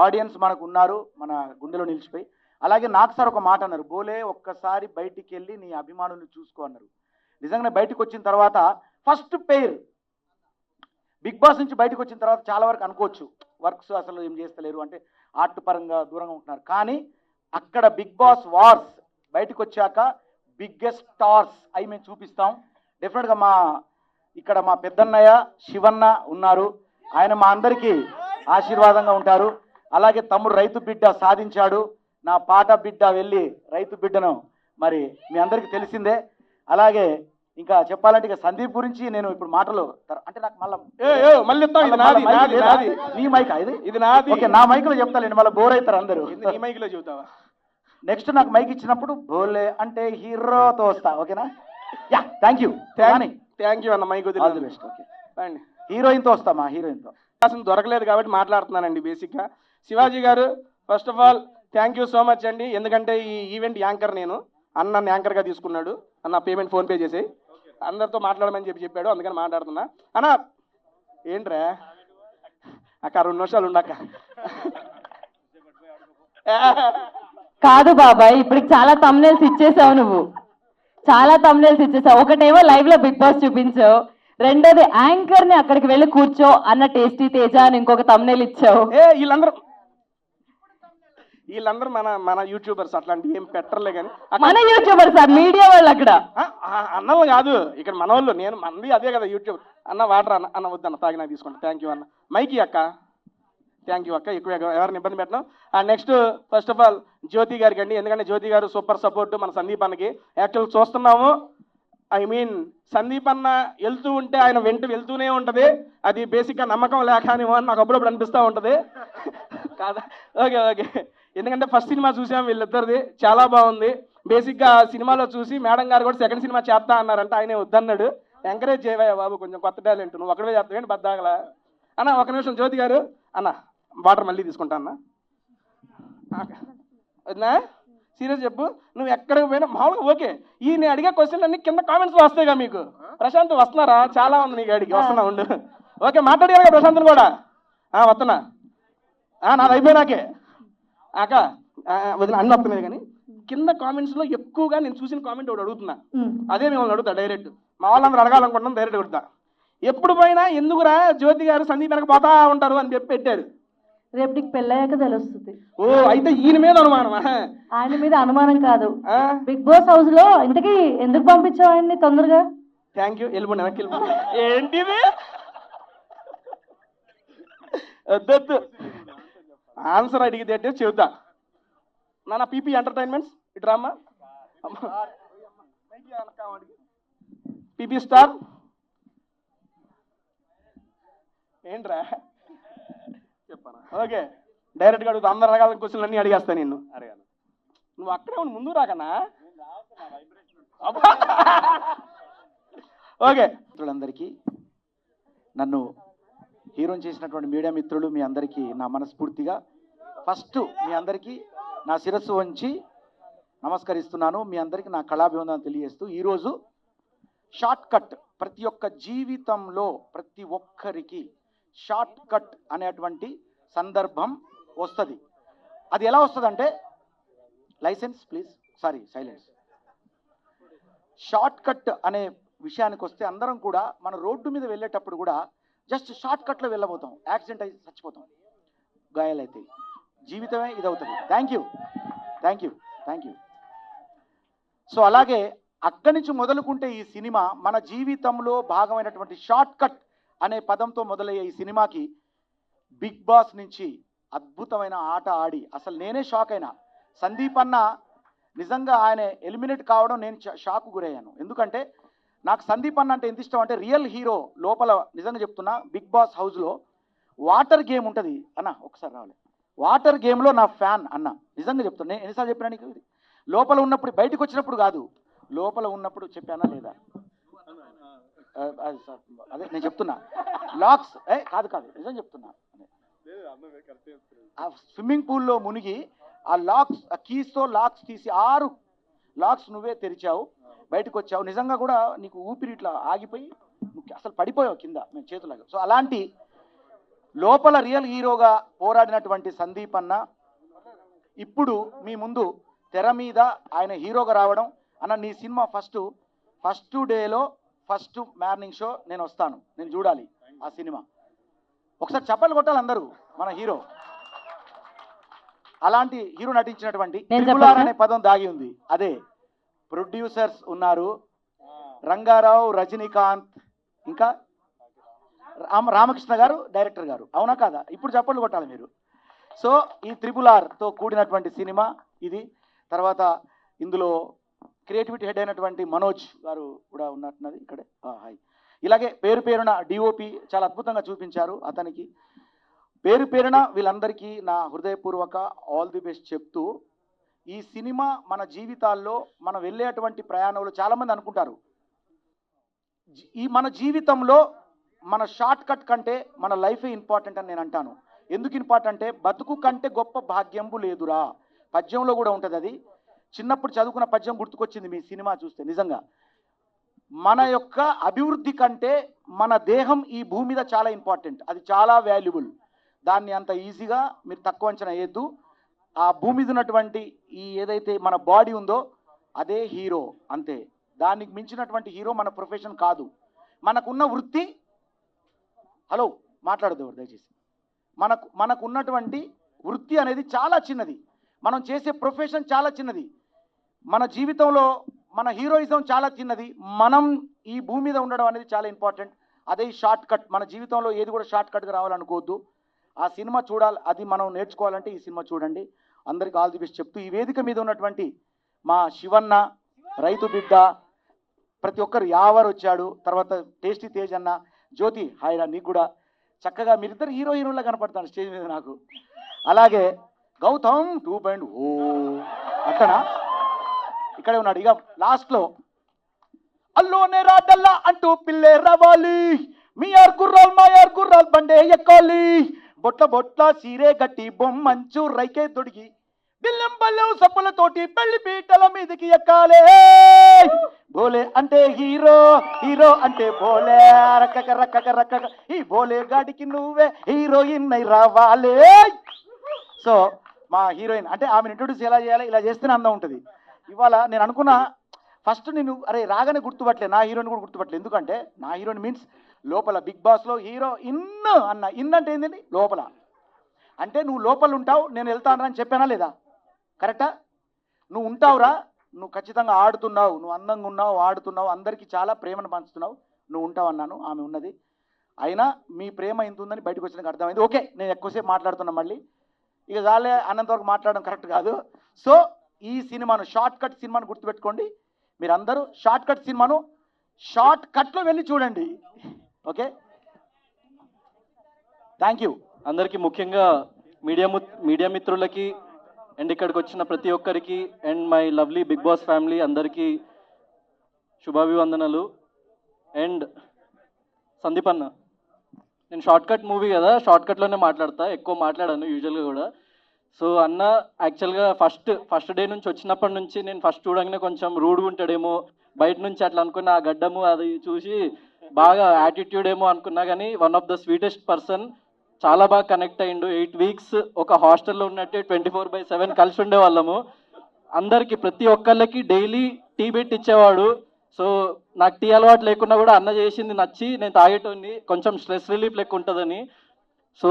ఆడియన్స్ మనకు ఉన్నారు మన గుండెలో నిలిచిపోయి. అలాగే నాకు సార్ ఒక మాట అన్నారు, బోలే ఒక్కసారి బయటికి వెళ్ళి నీ అభిమానులు చూసుకో అన్నారు. నిజంగానే బయటకు వచ్చిన తర్వాత ఫస్ట్ పెయిర్ బిగ్ బాస్ నుంచి బయటకు వచ్చిన తర్వాత చాలా వరకు అనుకోవచ్చు వర్క్స్ అసలు ఏం చేస్తలేరు అంటే ఆర్ట్ పరంగా దూరంగా ఉంటున్నారు. కానీ అక్కడ బిగ్ బాస్ వార్స్ బయటకు వచ్చాక బిగ్గెస్ట్ స్టార్స్ అవి మేము చూపిస్తాం. డెఫినెట్గా ఇక్కడ మా పెద్దన్నయ్య శివన్న ఉన్నారు, ఆయన మా అందరికీ ఆశీర్వాదంగా ఉంటారు. అలాగే తమ్ముడు రైతు బిడ్డ సాధించాడు, నా పాట బిడ్డ వెళ్ళి రైతు బిడ్డను మరి మీ అందరికీ తెలిసిందే. అలాగే ఇంకా చెప్పాలంటే ఇక సందీప్ గురించి నేను ఇప్పుడు మాటలు అంటే నాకు మళ్ళీ నీ మైక్ ఇది నాది. ఓకే, నా మైక్ లో చెప్తాలేండి, మళ్ళీ బోర్ అవుతారు అందరూ. నీ మైక్ లో చెబుతావా? నెక్స్ట్ నాకు మైక్ ఇచ్చినప్పుడు బోలే అంటే హీరోతో వస్తా. ఓకేనా? Yeah, thank you. Thank you అన్న. Mike all the best. Okay, హీరోయిన్తో వస్తామా? హీరోయిన్తో దొరకలేదు కాబట్టి మాట్లాడుతున్నానండి. బేసిక్గా Shivaji garu first of all thank you so much అండి. ఎందుకంటే ఈ ఈవెంట్ యాంకర్ నేను, అన్న నన్ను యాంకర్గా తీసుకున్నాడు. అన్న పేమెంట్ ఫోన్పే చేసి అందరితో మాట్లాడమని చెప్పాడు, అందుకని మాట్లాడుతున్నా. అన్న ఏంట్రా అక్క 2 నిమిషాలు ఉండక్క. కాదు బాబాయ్, ఇప్పటికి చాలా తమ్నెల్స్ ఇచ్చేసావు నువ్వు, చాలా తమ్నెల్స్ ఇచ్చేసావు. ఒకటేమో లైవ్ లో బిగ్ బాస్ చూపించావు, రెండోది యాంకర్ ని అక్కడికి వెళ్ళి కూర్చో అన్న టేస్టీ తేజ అని ఇంకొక తమ్నెల్ ఇచ్చావు. వీళ్ళందరూ మన యూట్యూబర్స్, అట్లాంటివి ఏం పెట్టర్లే కానీ మన యూట్యూబర్స్ మీడియా వాళ్ళు అక్కడ అన్నలు కాదు, ఇక్కడ మన వాళ్ళు. నేను మంది అదే కదా యూట్యూబ్. అన్న వాటర్ అన్న వద్దన్న తాగినా తీసుకుంటా. థ్యాంక్ యూ అన్న. మైకి అక్క, థ్యాంక్ యూ అక్క. ఎక్కువ ఎవరిని ఇబ్బంది పెట్టడం. నెక్స్ట్ ఫస్ట్ ఆఫ్ ఆల్ జ్యోతి గారికి అండి, ఎందుకంటే జ్యోతి గారు సూపర్ సపోర్ట్ మన సందీప్ అన్నకి. యాక్చువల్ చూస్తున్నాము, ఐ మీన్ సందీప్ అన్న వెళ్తూ ఉంటే ఆయన వెళ్తూనే ఉంటుంది. అది బేసిక్గా నమ్మకం లేక అని నాకు అప్పుడప్పుడు అనిపిస్తూ ఉంటుంది కాదా? Okay okay. ఎందుకంటే ఫస్ట్ సినిమా చూసాం వీళ్ళిద్దరిది, చాలా బాగుంది. బేసిక్గా సినిమాలో చూసి మేడం గారు కూడా సెకండ్ సినిమా చేస్తా అన్నారంటే ఆయనే వద్దన్నాడు. ఎంకరేజ్ చేయవా బాబు, కొంచెం కొత్త టాలెంట్, నువ్వు ఒకటే చేస్తావేంటి బద్దాగల అన్న. ఒక నిమిషం జ్యోతి గారు అన్న, వాటర్ మళ్ళీ తీసుకుంటా అన్న. వద్దా సీరియస్ చెప్పు, నువ్వు ఎక్కడికి పోయినా మామూలుగా ఓకే. ఈ నేను అడిగే క్వశ్చన్ అన్ని కింద కామెంట్స్లో వస్తాయిగా మీకు. ప్రశాంత్ వస్తున్నారా? చాలా ఉంది నీకు అడిగి, వస్తున్నా ఉండు. ఓకే, మాట్లాడారు ప్రశాంత్ని కూడా. వస్తున్నా, నాది అయిపోయినాకే అక్క వదిన అన్ని వస్తున్నాయి. కానీ కింద కామెంట్స్లో ఎక్కువగా నేను చూసిన కామెంట్ ఒకటి అడుగుతున్నా, అదే మిమ్మల్ని అడుగుతా డైరెక్ట్. మా వాళ్ళందరూ అడగాలనుకుంటున్నాం, డైరెక్ట్ అడుగుతా. ఎప్పుడు పోయినా ఎందుకురా జ్యోతి గారు సందీప్ వెనక పోతా ఉంటారు అని చెప్పి పెట్టారు. రేపు నీకు పెళ్ళయ్యాక తెలుస్తుంది. ఓ అయితే ఈయన మీద అనుమానమా? ఆయన మీద అనుమానం కాదు, బిగ్ బాస్ హౌస్ లో ఇంతకీ ఎందుకు పంపించావు ఆయన్ని తొందరగా? Thank you. వెళ్ళిపోండి, వెనక్కి వెళ్ళిపోండి. ఏంటిది వద్దొద్దు, ఆన్సర్ అడిగితే అంటే చెబుతా. నా పీపీ ఎంటర్టైన్మెంట్స్ ఇటు రామ్మా. పీపీ స్టార్ ఏంట్రా చెప్పాను. ఓకే, డైరెక్ట్గా అడుగుతా. అందరు రకాల క్వశ్చన్లు అన్నీ అడిగేస్తా నిన్ను. అడిగాను నువ్వు అక్కడే ఉండి ముందు రాకనా? ఓకే, మిత్రులందరికీ, నన్ను హీరోని చేసినటువంటి మీడియా మిత్రులు మీ అందరికీ నా మనస్ఫూర్తిగా ఫస్ట్ మీ అందరికీ నా శిరస్సు వంచి నమస్కరిస్తున్నాను. మీ అందరికీ నా కళాభివందనం తెలియజేస్తూ, ఈరోజు షార్ట్ కట్, ప్రతి ఒక్క జీవితంలో ప్రతి ఒక్కరికి షార్ట్ కట్ అనేటువంటి సందర్భం వస్తుంది. అది ఎలా వస్తుందంటే, licence please, sorry silence. Short Cut అనే విషయానికి వస్తే అందరం కూడా మన రోడ్డు మీద వెళ్ళేటప్పుడు కూడా జస్ట్ షార్ట్ కట్లో వెళ్ళబోతాం, యాక్సిడెంట్ అయి చచ్చిపోతాం, గాయాలైతే జీవితమే ఇదవుతుంది. Thank you thank you thank you. So అలాగే అక్కడి నుంచి మొదలుకుంటే ఈ సినిమా మన జీవితంలో భాగమైనటువంటి షార్ట్ కట్ అనే పదంతో మొదలయ్యే ఈ సినిమాకి బిగ్ బాస్ నుంచి అద్భుతమైన ఆట ఆడి అసలు నేనే షాక్ అయినా. సందీప్ అన్న నిజంగా ఆయన ఎలిమినేట్ కావడం నేను షాక్ గురయ్యాను. ఎందుకంటే నాకు సందీప్ అన్న అంటే ఎంత ఇష్టం అంటే రియల్ హీరో లోపల. నిజంగా చెప్తున్నా, బిగ్ బాస్ హౌస్లో వాటర్ గేమ్ ఉంటుంది అన్న, ఒకసారి రావాలి. వాటర్ గేమ్లో నా ఫ్యాన్ అన్న, నిజంగా చెప్తున్నా. నేను ఎన్నిసార్లు చెప్పినా నీకు, ఇది లోపల ఉన్నప్పుడు, బయటకు వచ్చినప్పుడు కాదు, లోపల ఉన్నప్పుడు చెప్పానా లేదా? అదే నేను చెప్తున్నా, లాక్స్ కాదు కాదు నిజం చెప్తున్నా. ఆ స్విమ్మింగ్ పూల్లో మునిగి ఆ లాక్స్, ఆ కీస్తో లాక్స్ తీసి 6 లాక్స్ నువ్వే తెరిచావు, బయటకు వచ్చావు. నిజంగా కూడా నీకు ఊపిరి ఇట్లా ఆగిపోయి అసలు పడిపోయావు కింద మేము చేతులాగా. సో అలాంటి లోపల రియల్ హీరోగా పోరాడినటువంటి సందీప్ అన్న ఇప్పుడు మీ ముందు తెర మీద ఆయన హీరోగా రావడం. అన్న నీ సినిమా ఫస్ట్ డేలో ఫస్ట్ మార్నింగ్ షో నేను వస్తాను, నేను చూడాలి ఆ సినిమా. ఒకసారి చప్పట్లు కొట్టాలి అందరూ. మన హీరో, అలాంటి హీరో నటించినటువంటి త్రిపులార్ అనే పదం దాగి ఉంది. అదే ప్రొడ్యూసర్స్ ఉన్నారు, రంగారావు, రజనీకాంత్, ఇంకా రామకృష్ణ గారు డైరెక్టర్ గారు, అవునా కాదా? ఇప్పుడు చప్పట్లు కొట్టాలి మీరు. సో ఈ త్రిపులార్తో కూడినటువంటి సినిమా ఇది. తర్వాత ఇందులో క్రియేటివిటీ హెడ్ అయినటువంటి మనోజ్ గారు కూడా ఉన్నట్టున్నది ఇక్కడే. హాయ్. ఇలాగే పేరు పేరున డిఓపి చాలా అద్భుతంగా చూపించారు. అతనికి పేరు పేరున వీళ్ళందరికీ నా హృదయపూర్వక ఆల్ ది బెస్ట్ చెప్తూ, ఈ సినిమా మన జీవితాల్లో మనం వెళ్ళేటువంటి ప్రయాణంలో చాలామంది అనుకుంటారు ఈ మన జీవితంలో మన షార్ట్ కట్ కంటే మన లైఫే ఇంపార్టెంట్ అని నేను అంటాను. ఎందుకు ఇంపార్టెంట్ అంటే బతుకు కంటే గొప్ప భాగ్యంబు లేదురా, పద్యంలో కూడా ఉంటుంది అది. చిన్నప్పుడు చదువుకున్న పద్యం గుర్తుకొచ్చింది మీ సినిమా చూస్తే. నిజంగా మన యొక్క అభివృద్ధి కంటే మన దేహం ఈ భూమి మీద చాలా ఇంపార్టెంట్, అది చాలా వాల్యుబుల్. దాన్ని అంత ఈజీగా మీరు తక్కువ అంచనా వేయద్దు. ఆ భూమి మీద ఉన్నటువంటి ఈ ఏదైతే మన బాడీ ఉందో అదే హీరో, అంతే. దానికి మించినటువంటి హీరో మన ప్రొఫెషన్ కాదు. మనకున్న వృత్తి, హలో మాట్లాడదు ఎవరు దయచేసి, మనకున్నటువంటి వృత్తి అనేది చాలా చిన్నది, మనం చేసే ప్రొఫెషన్ చాలా చిన్నది, మన జీవితంలో మన హీరోయిజం చాలా చిన్నది. మనం ఈ భూమి మీద ఉండడం అనేది చాలా ఇంపార్టెంట్. అదే షార్ట్ కట్. మన జీవితంలో ఏది కూడా షార్ట్ కట్గా రావాలనుకోవద్దు. ఆ సినిమా చూడాలి, అది మనం నేర్చుకోవాలంటే ఈ సినిమా చూడండి. అందరికీ ఆల్ ది బెస్ట్ చెప్తూ, ఈ వేదిక మీద ఉన్నటువంటి మా శివన్న, రైతు బిడ్డ, ప్రతి ఒక్కరు యావర్ వచ్చాడు, తర్వాత టేస్టీ తేజ్ అన్న, జ్యోతి హాయ్ రా, నీకు కూడా చక్కగా మీరిద్దరు హీరోయిన్లా కనపడతాను స్టేజ్ మీద నాకు. అలాగే గౌతమ్ 2.0 అక్కడ ఇక్కడే ఉన్నాడు. ఇక లాస్ట్లో అల్లోనే రాడల్లా అంటూ పిల్లే రావాలి, మీ ఆర్ గుర్రాలు బండే ఎక్కాలి, బొట్ల సీరే గట్టి బొమ్మంచు రైకే దొడిగి బిల్లం బల్లం సప్పులతోటి పెళ్లి పీటల మీదకి ఎక్కాలే. బోలే అంటే హీరో, హీరో అంటే బోలే, రక్క ఈ బోలే గాడికి నువ్వే హీరోయిన్ అయి రావాలే. సో మా హీరోయిన్ అంటే ఆమెను ఇంట్రొడ్యూస్ ఎలా చేయాలి, ఇలా చేస్తేనే అందం ఉంటుంది. ఇవాళ నేను అనుకున్నా ఫస్ట్ నేను అరే రాగానే గుర్తుపట్టలే, నా హీరోయిన్ కూడా గుర్తుపట్టలేదు. ఎందుకంటే నా హీరోయిన్ మీన్స్ లోపల బిగ్ బాస్లో హీరో ఇన్ అన్న, ఇన్ అంటే ఏంటండి లోపల, అంటే నువ్వు లోపల ఉంటావు, నేను వెళ్తాను అని చెప్పానా లేదా? కరెక్టా? నువ్వు ఉంటావురా, నువ్వు ఖచ్చితంగా ఆడుతున్నావు, నువ్వు అందంగా ఉన్నావు, ఆడుతున్నావు, అందరికీ చాలా ప్రేమను పంచుతున్నావు, నువ్వు ఉంటావు అన్నాను. ఆమె ఉన్నది. అయినా మీ ప్రేమ ఇంత ఉందని బయటకు వచ్చినాక అర్థమైంది. ఓకే, నేను ఎక్కువసేపు మాట్లాడుతున్నా, మళ్ళీ ఇక చాలే అన్నంతవరకు మాట్లాడడం కరెక్ట్ కాదు. సో ఈ సినిమాను, షార్ట్ కట్ సినిమాను గుర్తుపెట్టుకోండి. మీరందరూ షార్ట్ కట్ సినిమాను షార్ట్ కట్లో వెళ్ళి చూడండి. Okay, thank you. అందరికీ, ముఖ్యంగా మీడియా మిత్రులకి అండ్ ఇక్కడికి వచ్చిన ప్రతి ఒక్కరికి and my lovely Bigg Boss family అందరికీ శుభాభివందనలు. అండ్ సందీప్ అన్న, నేను షార్ట్ కట్ మూవీ కదా, షార్ట్ కట్లోనే మాట్లాడతా, ఎక్కువ మాట్లాడాను యూజువల్గా కూడా. సో అన్న యాక్చువల్గా ఫస్ట్ డే నుంచి వచ్చినప్పటి నుంచి నేను ఫస్ట్ చూడగానే కొంచెం రూడ్గా ఉంటాడేమో, బయట నుంచి అట్లా అనుకున్న, ఆ గడ్డము అది చూసి బాగా యాటిట్యూడ్ ఏమో అనుకున్నా, కానీ one of the sweetest person. చాలా బాగా కనెక్ట్ అయ్యిండు. 8 weeks ఒక హాస్టల్లో ఉన్నట్టే 24/7 కలిసి ఉండేవాళ్ళము. అందరికీ ప్రతి ఒక్కళ్ళకి డైలీ టీ పెట్టి ఇచ్చేవాడు. సో నాకు టీ అలవాటు లేకున్నా కూడా అన్న చేసింది నచ్చి నేను తాగేటోని, కొంచెం స్ట్రెస్ రిలీఫ్ లెక్క ఉంటుందని. సో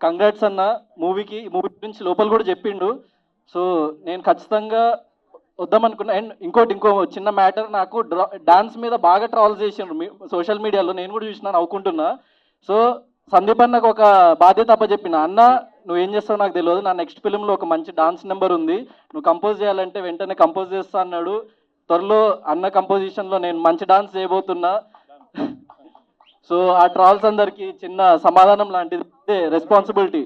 కంగ్రాట్స్ అన్న మూవీ గురించి లోపల కూడా చెప్పిండు. సో నేను ఖచ్చితంగా వద్దామనుకున్నా. అండ్ ఇంకో చిన్న మ్యాటర్, నాకు డాన్స్ మీద బాగా ట్రాల్ చేసిండ్రు సోషల్ మీడియాలో, నేను కూడా చూసినా, నవ్వుకుంటున్నా. సో సందీప్ అన్నకు ఒక బాధ్యత అప్పచెప్పిన, అన్న నువ్వేం చేస్తావు నాకు తెలియదు, నా నెక్స్ట్ ఫిలింలో ఒక మంచి డాన్స్ నెంబర్ ఉంది, నువ్వు కంపోజ్ చేయాలంటే వెంటనే కంపోజ్ చేస్తా అన్నాడు. త్వరలో అన్న కంపోజిషన్లో నేను మంచి డాన్స్ చేయబోతున్నా. సో ఆ ట్రాల్స్ అందరికి చిన్న సమాధానం లాంటిది, రెస్పాన్సిబిలిటీ.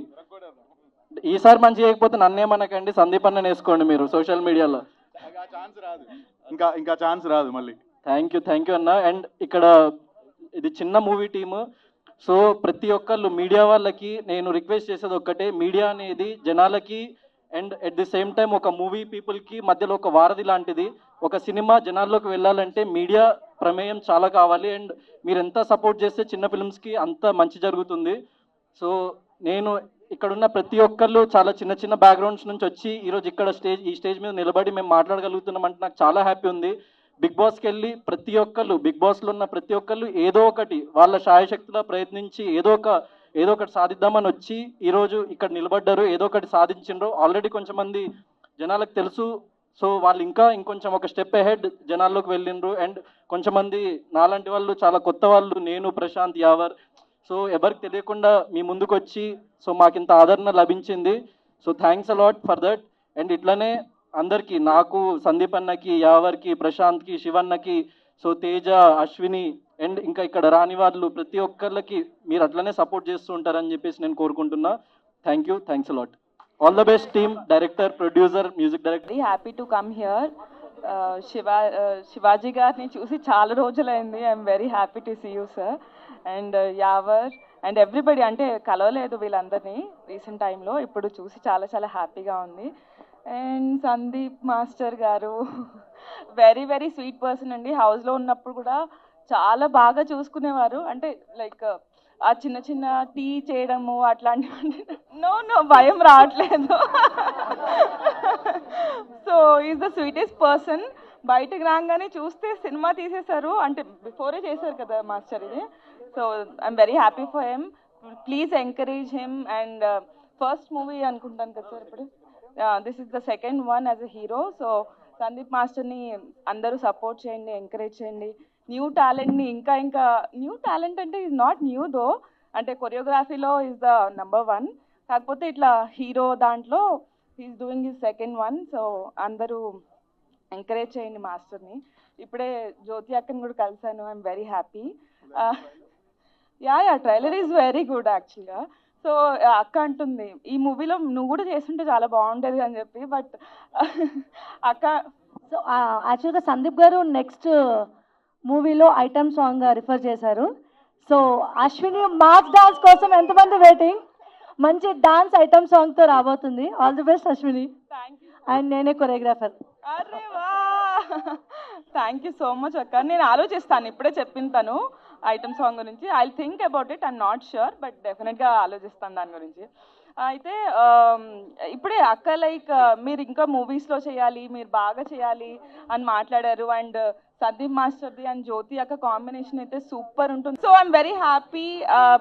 ఈసారి మంచి చేయకపోతే నన్నేమనకండి, సందీప్ అన్న వేసుకోండి మీరు సోషల్ మీడియాలో. ఇంకా ఛాన్స్ రాదు మళ్ళీ. థ్యాంక్ యూ అన్న. అండ్ ఇక్కడ ఇది చిన్న మూవీ టీము. సో ప్రతి ఒక్కళ్ళు మీడియా వాళ్ళకి నేను రిక్వెస్ట్ చేసేది ఒక్కటే, మీడియా అనేది జనాలకి and at the same time ఒక మూవీ పీపుల్కి మధ్యలో ఒక వారధి లాంటిది. ఒక సినిమా జనాల్లోకి వెళ్ళాలంటే మీడియా ప్రమేయం చాలా కావాలి. అండ్ మీరు ఎంత సపోర్ట్ చేస్తే చిన్న ఫిల్మ్స్కి అంత మంచి జరుగుతుంది. సో నేను ఇక్కడున్న ప్రతి ఒక్కళ్ళు చాలా చిన్న బ్యాక్గ్రౌండ్స్ నుంచి వచ్చి ఈరోజు ఇక్కడ ఈ స్టేజ్ మీద నిలబడి మేము మాట్లాడగలుగుతున్నాం అంటే నాకు చాలా హ్యాపీ ఉంది. బిగ్ బాస్కి వెళ్ళి ప్రతి ఒక్కళ్ళు, బిగ్ బాస్లో ఉన్న ప్రతి ఒక్కళ్ళు ఏదో ఒకటి వాళ్ళ శాయశక్తిలో ప్రయత్నించి ఏదో ఒకటి సాధిద్దామని వచ్చి ఈరోజు ఇక్కడ నిలబడ్డారు, ఏదో ఒకటి సాధించిండ్రు. ఆల్రెడీ కొంచెమంది జనాలకు తెలుసు. సో వాళ్ళు ఇంకొంచెం ఒక స్టెప్ అహెడ్ జనాల్లోకి వెళ్ళిండ్రు. అండ్ కొంచెమంది నాలాంటి వాళ్ళు, చాలా కొత్త వాళ్ళు, నేను, ప్రశాంత్, యావర్, సో ఎవరికి తెలియకుండా మీ ముందుకు వచ్చి సో మాకింత ఆదరణ లభించింది. So thanks a lot for that. And ఇట్లనే అందరికీ, నాకు, సందీప్ అన్నకి, యావర్కి, ప్రశాంత్కి, శివన్నకి, సో తేజ, అశ్విని అండ్ ఇంకా ఇక్కడ రాని వాళ్ళు ప్రతి ఒక్కళ్ళకి మీరు అట్లనే సపోర్ట్ చేస్తూ ఉంటారని చెప్పేసి నేను కోరుకుంటున్నా. Thanks a lot. All the best team, director, producer, music director. Very happy to come here. Shivaji గారిని చూసి చాలా రోజులైంది. I'm very happy to see you sir. And Yawar and everybody, అంటే కలవలేదు వీళ్ళందరినీ రీసెంట్ టైంలో, ఇప్పుడు చూసి చాలా హ్యాపీగా ఉంది. అండ్ సందీప్ మాస్టర్ గారు వెరీ స్వీట్ పర్సన్ అండి. హౌస్లో ఉన్నప్పుడు కూడా చాలా బాగా చూసుకునేవారు. అంటే లైక్ ఆ చిన్న టీ చేయడము అట్లాంటివి, నో భయం రావట్లేదు. So is the sweetest person. బయటకు రాగానే చూస్తే సినిమా తీసేశారు, అంటే బిఫోరే చేశారు కదా మాస్టర్ ఇది. So I'm very happy for him. Please encourage him. And first movie అనుకుంటాను కదా సార్ ఇప్పుడు, this is the second one as a hero. So Sandeep మాస్టర్ని అందరూ సపోర్ట్ చేయండి, ఎంకరేజ్ చేయండి. న్యూ టాలెంట్ని ఇంకా న్యూ టాలెంట్ అంటే ఈజ్ నాట్ న్యూ దో, అంటే కొరియోగ్రఫీలో ఈజ్ ద నెంబర్ 1. కాకపోతే ఇట్లా హీరో దాంట్లో is doing his second one. So అందరూ ఎంకరేజ్ చేయండి మాస్టర్ని. ఇప్పుడే జ్యోతి అక్కని కూడా కలిసాను. I'm very happy. Yeah trailer is very good యాక్చువల్గా. సో అక్క అంటుంది ఈ మూవీలో నువ్వు కూడా చేస్తుంటే చాలా బాగుంటుంది అని చెప్పి, బట్ అక్క. సో యాక్చువల్గా సందీప్ గారు నెక్స్ట్ మూవీలో ఐటమ్ సాంగ్ రిఫర్ చేశారు. సో అశ్విని మాస్ డాన్స్ కోసం ఎంతమంది వెయిటింగ్? మంచి డాన్స్ ఐటమ్ సాంగ్తో రాబోతుంది. All the best Ashwini. And నేనే కొరియోగ్రాఫర్. అరే వా, థ్యాంక్ యూ సో మచ్ అక్క. నేను ఆలోచిస్తాను, ఇప్పుడే చెప్పిన తను ఐటమ్ సాంగ్ గురించి. I think about it, I'm not sure, but డెఫినెట్గా ఆలోచిస్తాను దాని గురించి. అయితే ఇప్పుడే అక్క లైక్ మీరు ఇంకా మూవీస్లో చేయాలి, మీరు బాగా చేయాలి అని మాట్లాడారు. అండ్ సందీప్ మాస్టర్ది అండ్ జ్యోతి అక్క కాంబినేషన్ అయితే సూపర్ ఉంటుంది. So I'm very happy.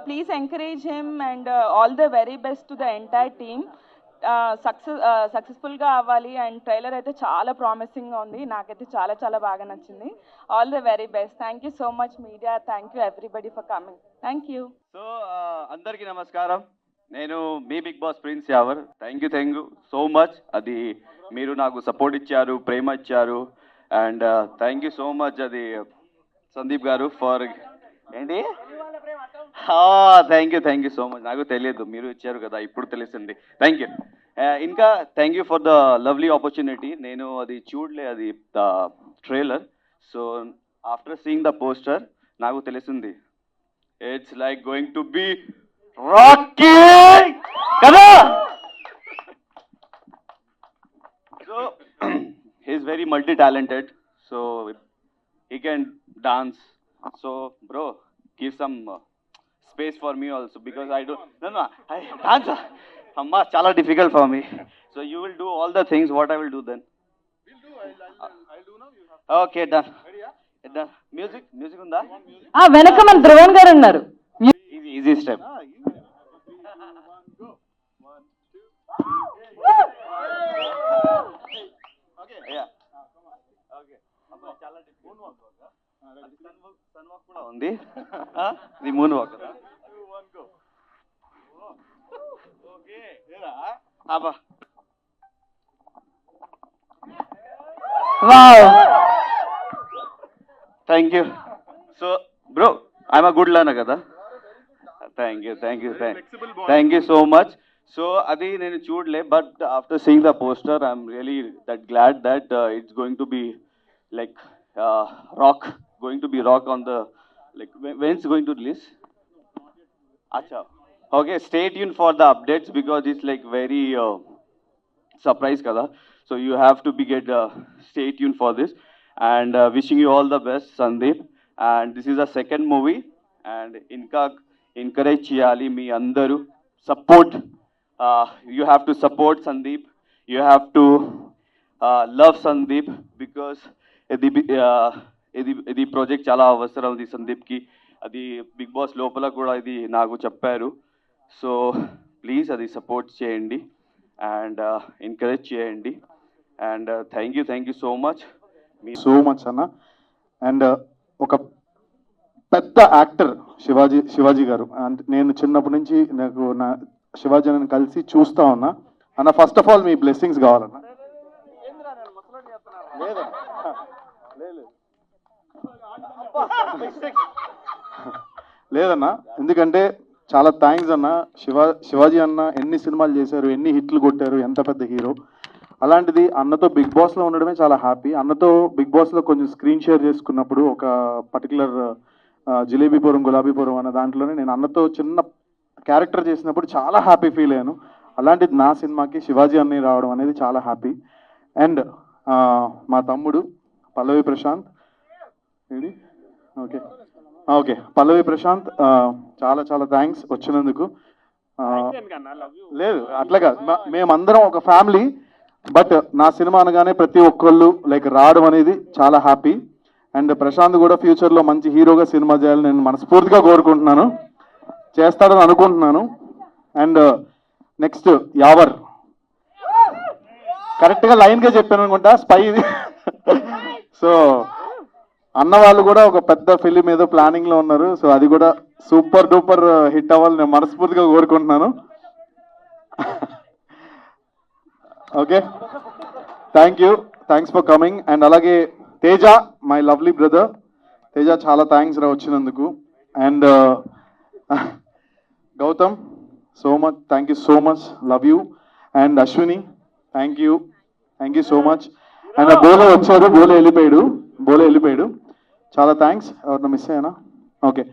Please encourage him and all the very best to the entire team. సక్సెస్ఫుల్గా అవ్వాలి. అండ్ ట్రైలర్ అయితే చాలా ప్రామిసింగ్గా ఉంది, నాకైతే చాలా బాగా నచ్చింది. All the very best. Thank you so much media. Thank you everybody for coming. Thank you. So అందరికీ నమస్కారం. నేను మీ Bigg Boss Prince Yawar. Thank you so much. అది మీరు నాకు సపోర్ట్ ఇచ్చారు, ప్రేమ ఇచ్చారు. And thank you so much అది సందీప్ గారు ఫర్ ఏంటి. Thank you so much. నాకు తెలియదు, మీరు ఇచ్చారు కదా, ఇప్పుడు తెలిసింది. Thank you. ఇంకా thank you for the lovely opportunity. నేను అది చూడలే, అది the trailer. So after seeing the poster నాకు తెలిసింది it's like going to be rocky కదా. So he's very multi-talented, so he can dance. So bro, give some space for me also, because I don't, no, I dance amma chala difficult for me. So you will do all the things what I will do then. I'll do now. You have. Okay, done. Ready? Music ఉందా? వెనక మన ధ్రువన్ గారు ఉన్నారు. Easy step. ఉంది ఇది moonwalk. Wow, thank you. So bro I'm a good learner కదా. Thank you so much. So అది నేను చూడలే, but after seeing the poster I'm really that glad that it's going to be like rock on the, like when it's going to release? Acha. Okay, stay tuned for the updates because it's like very surprise kada. So you have to stay tuned for this, and wishing you all the best, Sandeep. And this is the second movie, and encourage cheyali మీ అందరూ support. You have to support Sandeep. You have to love Sandeep because ఇది project చాలా అవసరం ఉంది సందీప్కి. అది big boss లోపల కూడా ఇది నాకు చెప్పారు. సో ప్లీజ్ అది సపోర్ట్ చేయండి అండ్ ఎంకరేజ్ చేయండి. And thank you so much అన్న. అండ్ ఒక పెద్ద యాక్టర్ శివాజీ గారు. అండ్ నేను చిన్నప్పటి నుంచి నా శివాజీ అన్నని కలిసి చూస్తా ఉన్నా అన్న. First of all me blessings కావాలన్న. లేదన్నా, ఎందుకంటే చాలా థ్యాంక్స్ అన్న. శివాజీ అన్న ఎన్ని సినిమాలు చేశారు, ఎన్ని హిట్లు కొట్టారు, ఎంత పెద్ద హీరో. అలాంటిది అన్నతో బిగ్ బాస్లో ఉండడమే చాలా హ్యాపీ. అన్నతో బిగ్ బాస్లో కొంచెం స్క్రీన్ షేర్ చేసుకున్నప్పుడు ఒక పర్టికులర్ జిలేబీపురం గులాబీపురం అన్న దాంట్లోనే నేను అన్నతో చిన్న క్యారెక్టర్ చేసినప్పుడు చాలా హ్యాపీ ఫీల్ అయ్యాను. అలాంటిది నా సినిమాకి శివాజీ అన్నయ్య రావడం అనేది చాలా హ్యాపీ. అండ్ మా తమ్ముడు పల్లవి ప్రశాంత్, ఓకే పల్లవి ప్రశాంత్, చాలా థ్యాంక్స్ వచ్చినందుకు. లేదు అట్లా కాదు, మేమందరం ఒక ఫ్యామిలీ. బట్ నా సినిమా అనగానే ప్రతి ఒక్కళ్ళు లైక్ రావడం అనేది చాలా హ్యాపీ. అండ్ ప్రశాంత్ కూడా ఫ్యూచర్లో మంచి హీరోగా సినిమా చేయాలని నేను మనస్ఫూర్తిగా కోరుకుంటున్నాను, చేస్తాడని అనుకుంటున్నాను. అండ్ నెక్స్ట్ యావర్, కరెక్ట్గా లైన్గా చెప్పాను అనుకుంటా, స్పై. సో అన్న వాళ్ళు కూడా ఒక పెద్ద ఫిలిం ఏదో ప్లానింగ్లో ఉన్నారు. సో అది కూడా సూపర్ డూపర్ హిట్ అవ్వాలని నేను మనస్ఫూర్తిగా కోరుకుంటున్నాను. Okay, thanks for coming. And అలాగే Teja, my lovely brother Teja, చాలా థ్యాంక్స్ రా వచ్చినందుకు. And Gautam so much, thank you so much, love you. And Ashwini, thank you so much. And Bhole వచ్చాడు, బోలే వెళ్ళిపోయాడు, చాలా థ్యాంక్స్. ఎవరిన మిస్ అయ్యానా? ఓకే.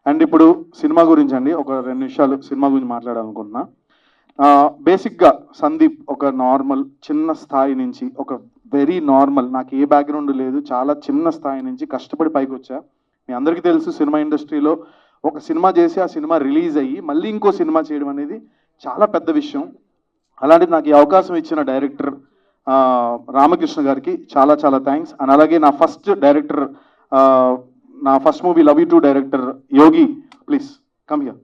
అండ్ ఇప్పుడు సినిమా గురించి అండి, ఒక 2 నిమిషాలు సినిమా గురించి మాట్లాడాలనుకుంటున్నా. బేసిక్గా సందీప్ ఒక నార్మల్ చిన్న స్థాయి నుంచి, ఒక వెరీ నార్మల్, నాకు ఏ బ్యాక్గ్రౌండ్ లేదు, చాలా చిన్న స్థాయి నుంచి కష్టపడి పైకి వచ్చా. మీ అందరికీ తెలుసు, సినిమా ఇండస్ట్రీలో ఒక సినిమా చేసి ఆ సినిమా రిలీజ్ అయ్యి మళ్ళీ ఇంకో సినిమా చేయడం అనేది చాలా పెద్ద విషయం. అలాంటిది నాకు ఈ అవకాశం ఇచ్చిన డైరెక్టర్ రామకృష్ణ గారికి చాలా థ్యాంక్స్. అండ్ అలాగే నా ఫస్ట్ డైరెక్టర్, నా first movie love you 2 director Yogi, please come here.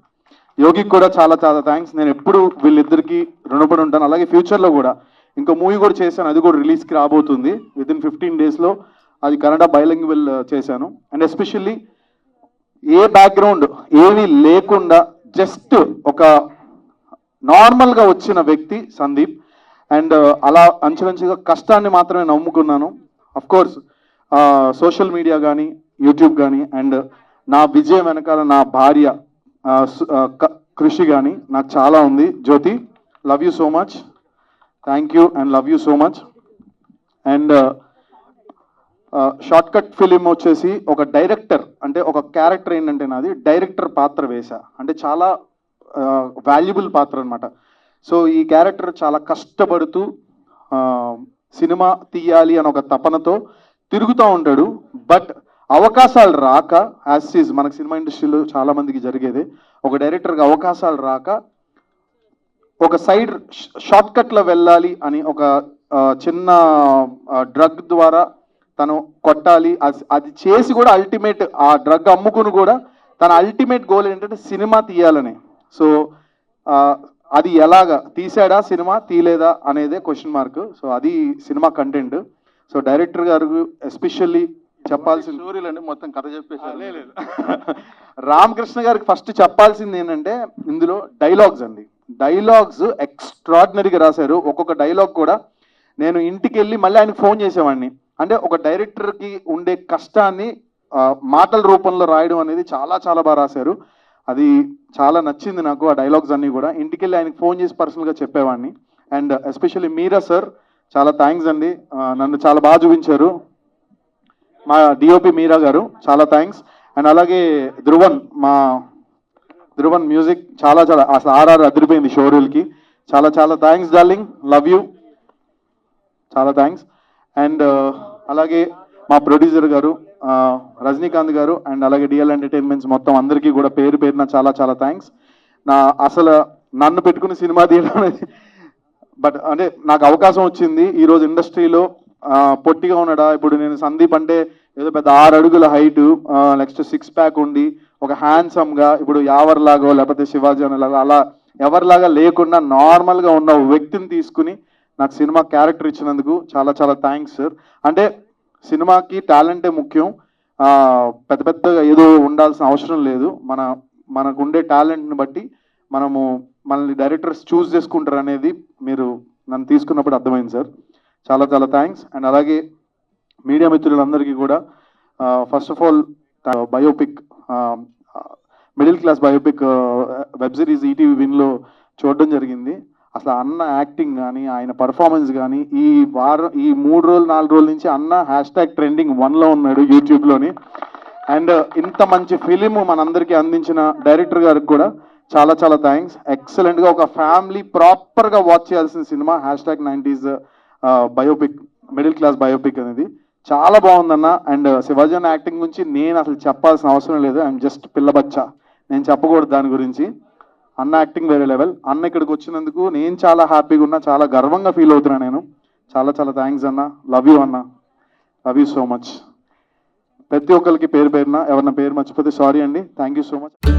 యోగికి కూడా చాలా థ్యాంక్స్. నేను ఎప్పుడు వీళ్ళిద్దరికి రుణపడి ఉంటాను. అలాగే ఫ్యూచర్లో కూడా ఇంకో మూవీ కూడా చేశాను, అది కూడా రిలీజ్కి రాబోతుంది వితిన్ 15 డేస్లో. అది కన్నడ బైలింగ్వల్ చేశాను. అండ్ ఎస్పెషల్లీ ఏ బ్యాక్గ్రౌండ్ ఏమీ లేకుండా జస్ట్ ఒక నార్మల్గా వచ్చిన వ్యక్తి సందీప్. అండ్ అలా అంచెలంచెగా కష్టాన్ని మాత్రమే నమ్ముకున్నాను. అఫ్కోర్స్ సోషల్ మీడియా కానీ యూట్యూబ్ కానీ అండ్ నా విజయం వెనకాల నా భార్య కృషి కానీ నాకు చాలా ఉంది. Jyothi, love you so much, thank you and love you so much. And short cut film వచ్చేసి ఒక డైరెక్టర్, అంటే ఒక క్యారెక్టర్ ఏంటంటే నాది డైరెక్టర్ పాత్ర వేశా, అంటే చాలా వాల్యుబుల్ పాత్ర అనమాట. సో ఈ క్యారెక్టర్ చాలా కష్టపడుతూ సినిమా తీయాలి అని ఒక తపనతో తిరుగుతూ ఉంటాడు. బట్ అవకాశాలు రాక, యాజ్ ఈజ్ మనకు సినిమా ఇండస్ట్రీలో చాలా మందికి జరిగేదే, ఒక డైరెక్టర్కి అవకాశాలు రాక ఒక సైడ్ షార్ట్ కట్లో వెళ్ళాలి అని ఒక చిన్న డ్రగ్ ద్వారా తను కొట్టాలి, అది చేసి కూడా అల్టిమేట్ ఆ డ్రగ్ అమ్ముకుని కూడా తన అల్టిమేట్ గోల్ ఏంటంటే సినిమా తీయాలని. సో అది ఎలాగా తీసాడా సినిమా తీయలేదా అనేదే క్వశ్చన్ మార్క్. సో అది సినిమా కంటెంట్. సో డైరెక్టర్ గారు ఎస్పెషల్లీ చెప్పాల్సిన స్టోరీలు అండి, మొత్తం కథ చెప్పేసారు. లేదు రామకృష్ణ గారికి ఫస్ట్ చెప్పాల్సింది ఏంటంటే ఇందులో డైలాగ్స్ అండి. డైలాగ్స్ ఎక్స్ట్రాడినరీగా రాశారు. ఒక్కొక్క డైలాగ్ కూడా నేను ఇంటికి వెళ్ళి మళ్ళీ ఆయనకు ఫోన్ చేసేవాడిని. అంటే ఒక డైరెక్టర్కి ఉండే కష్టాన్ని మాటల రూపంలో రాయడం అనేది చాలా చాలా బాగా రాశారు. అది చాలా నచ్చింది నాకు. ఆ డైలాగ్స్ అన్నీ కూడా ఇంటికి వెళ్ళి ఆయనకు ఫోన్ చేసి పర్సనల్గా చెప్పేవాడిని. అండ్ ఎస్పెషల్లీ మీరా సార్ చాలా థ్యాంక్స్ అండి, నన్ను చాలా బాగా చూపించారు. మా డిఓపి మీరా గారు చాలా థ్యాంక్స్. అండ్ అలాగే ధ్రువన్ మ్యూజిక్ చాలా చాలా అసలు ఆర్ఆర్ అదిరిపోయింది షోరీల్కి. చాలా చాలా థ్యాంక్స్ డార్లింగ్, లవ్ యూ, చాలా థ్యాంక్స్. అండ్ అలాగే మా ప్రొడ్యూసర్ గారు రజనీకాంత్ గారు అండ్ అలాగే డిఎల్ ఎంటర్టైన్మెంట్స్ మొత్తం అందరికీ కూడా పేరు పేరున చాలా చాలా థ్యాంక్స్. అసలు నన్ను పెట్టుకుని సినిమా తీయడం అనేది బట్ అంటే నాకు అవకాశం వచ్చింది. ఈరోజు ఇండస్ట్రీలో పొట్టిగా ఉన్నాడా, ఇప్పుడు నేను సందీప్ అంటే ఏదో పెద్ద 6 అడుగుల హైటు, నెక్స్ట్ 6 ప్యాక్ ఉండి ఒక హ్యాండ్సమ్గా ఇప్పుడు యావర్లాగో లేకపోతే శివాజీ అనేలాగో అలా ఎవరిలాగా లేకుండా నార్మల్గా ఉన్న వ్యక్తిని తీసుకుని నాకు సినిమా క్యారెక్టర్ ఇచ్చినందుకు చాలా చాలా థ్యాంక్స్ సార్. అంటే సినిమాకి టాలెంటే ముఖ్యం, పెద్ద పెద్దగా ఏదో ఉండాల్సిన అవసరం లేదు. మనకు ఉండే టాలెంట్ని బట్టి మనల్ని డైరెక్టర్స్ చూస్ చేసుకుంటారు అనేది మీరు నన్ను తీసుకున్నప్పుడు అర్థమైంది సార్. చాలా చాలా థ్యాంక్స్. అండ్ అలాగే మీడియా మిత్రులందరికీ కూడా first of all biopic, middle class biopic web series ETV విన్లో చూడడం జరిగింది. అసలు అన్న యాక్టింగ్ కానీ ఆయన పర్ఫార్మెన్స్ కానీ ఈ 3 రోజులు 4 రోజుల నుంచి అన్న #ట్రెండింగ్ 1లో ఉన్నాడు యూట్యూబ్లోని. అండ్ ఇంత మంచి ఫిలిం మనందరికీ అందించిన డైరెక్టర్ గారికి కూడా చాలా చాలా థ్యాంక్స్. ఎక్సలెంట్గా ఒక ఫ్యామిలీ ప్రాపర్గా వాచ్ చేయాల్సిన cinema #90s biopic, middle class biopic అనేది చాలా బాగుందన్న. అండ్ శివాజీ అన్న యాక్టింగ్ గురించి నేను అసలు చెప్పాల్సిన అవసరం లేదు, ఐఎమ్ జస్ట్ పిల్లబచ్చా, నేను చెప్పకూడదు దాని గురించి. అన్న యాక్టింగ్ వేరే లెవెల్. అన్న ఇక్కడికి వచ్చినందుకు నేను చాలా హ్యాపీగా ఉన్నా, చాలా గర్వంగా ఫీల్ అవుతున్నా నేను. చాలా చాలా థ్యాంక్స్ అన్న, లవ్ యూ అన్న, లవ్ యూ సో మచ్. ప్రతి ఒక్కరికి పేరు పేరున ఎవరన్నా పేరు మర్చిపోతే సారీ అండి. Thank you so much.